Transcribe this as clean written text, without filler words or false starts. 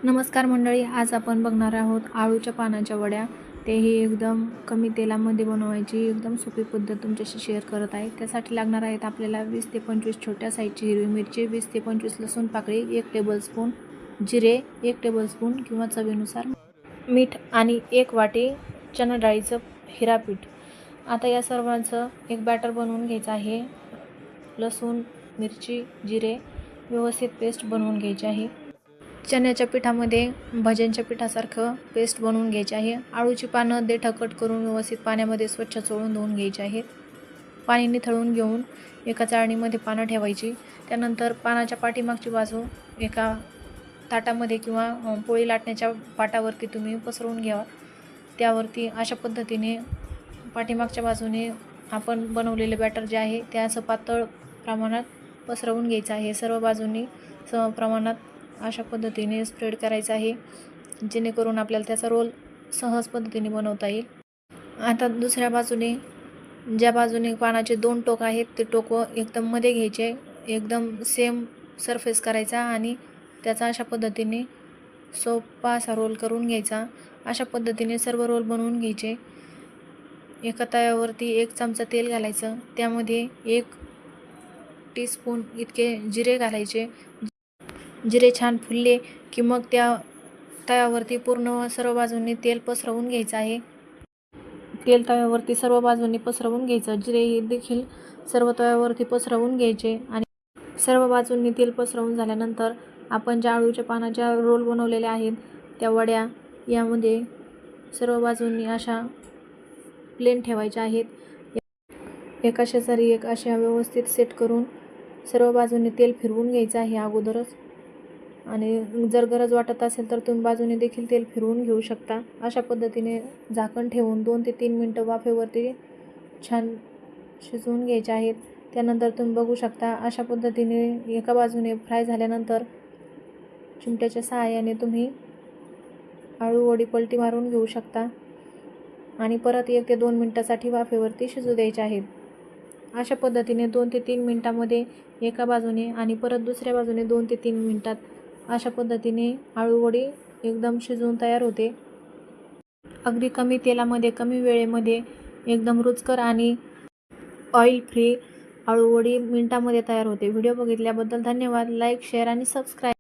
नमस्कार मंडळी, आज आपण बघणार आहोत आळूच्या पानाच्या वड्या. तेही एकदम कमी तेलामध्ये बनवायची एकदम सोपी पद्धत तुमच्याशी शेअर करत आहे. त्यासाठी लागणार आहेत आपल्याला 20 ते 25 छोट्या साईजची हिरवी मिरची, 20 ते 25 लसूण पाकळी, 1 टेबलस्पून जिरे, 1 टेबलस्पून किंवा चवीनुसार मीठ आणि 1 वाटी चणा डाळीचं हिरापीठ. आता या सर्वांचं एक बॅटर बनवून घ्यायचं आहे. लसूण, मिरची, जिरे व्यवस्थित पेस्ट बनवून घ्यायची आहे. चण्याच्या पिठामध्ये भज्यांच्या पिठासारखं पेस्ट बनवून घ्यायची आहे. आळूची पानं देठं कट करून व्यवस्थित पाण्यामध्ये स्वच्छ चोळून धुवून घ्यायची आहेत. पाणी निथळून घेऊन एका चाळणीमध्ये पानं ठेवायची. त्यानंतर पानाच्या पाठीमागची बाजू एका ताटामध्ये किंवा पोळी लाटण्याच्या पाटावरती तुम्ही पसरवून घ्यावा. त्यावरती अशा पद्धतीने पाठीमागच्या बाजूने आपण बनवलेले बॅटर जे आहे ते असं पातळ प्रमाणात पसरवून घ्यायचं आहे. सर्व बाजूंनी प्रमाणात अशा पद्धतीने स्प्रेड करायचं आहे, जेणेकरून आपल्याला त्याचा रोल सहज पद्धतीने बनवता येईल. आता दुसऱ्या बाजूने ज्या बाजूने पानाचे 2 टोक आहेत ते टोक एकदम मध्ये घ्यायचे, एकदम सेम सरफेस करायचा आणि त्याचा अशा पद्धतीने सोपा असा रोल करून घ्यायचा. अशा पद्धतीने सर्व रोल बनवून घ्यायचे. एका तव्यावरती 1 चमचा तेल घालायचं, त्यामध्ये 1 टीस्पून इतके जिरे घालायचे. जिरे छान फुलले की मग त्या तव्यावरती पूर्ण सर्व बाजूंनी तेल पसरवून घ्यायचं आहे. तेल तव्यावरती सर्व बाजूंनी पसरवून घ्यायचं. जिरे हे देखील सर्व तव्यावरती पसरवून घ्यायचे आणि सर्व बाजूंनी तेल पसरवून झाल्यानंतर आपण ज्या आळूच्या पानाच्या रोल बनवलेले आहेत त्या वड्या यामध्ये सर्व बाजूंनी अशा प्लेन ठेवायच्या आहेत. एका शेजारी एक अशा व्यवस्थित सेट करून सर्व बाजूंनी तेल फिरवून घ्यायचं आहे अगोदरच. आणि जर गरज वाटत असेल तर तुम्ही बाजूने देखील तेल फिरवून घेऊ शकता. अशा पद्धतीने झाकण ठेवून 2 ते 3 मिनटं वाफेवरती छान शिजवून घ्यायचे आहेत. त्यानंतर तुम्ही बघू शकता अशा पद्धतीने एका बाजूने फ्राय झाल्यानंतर चिमट्याच्या सहाय्याने तुम्ही आळू वडी पलटी मारून घेऊ शकता आणि परत 1 ते 2 मिनटासाठी वाफेवरती शिजू द्यायचे आहेत. अशा पद्धतीने 2 ते 3 मिनटामध्ये एका बाजूने आणि परत दुसऱ्या बाजूने 2 ते 3 मिनटात अशा पद्धतीने आळू वडी एकदम शिजवून तयार होते. अगदी कमी तेलामध्ये कमी वेळेमध्ये एकदम रुचकर आणि ऑइल फ्री आळू वडी मिनिटामध्ये तयार होते. व्हिडिओ बघितल्याबद्दल धन्यवाद. लाईक, शेअर आणि सबस्क्राईब.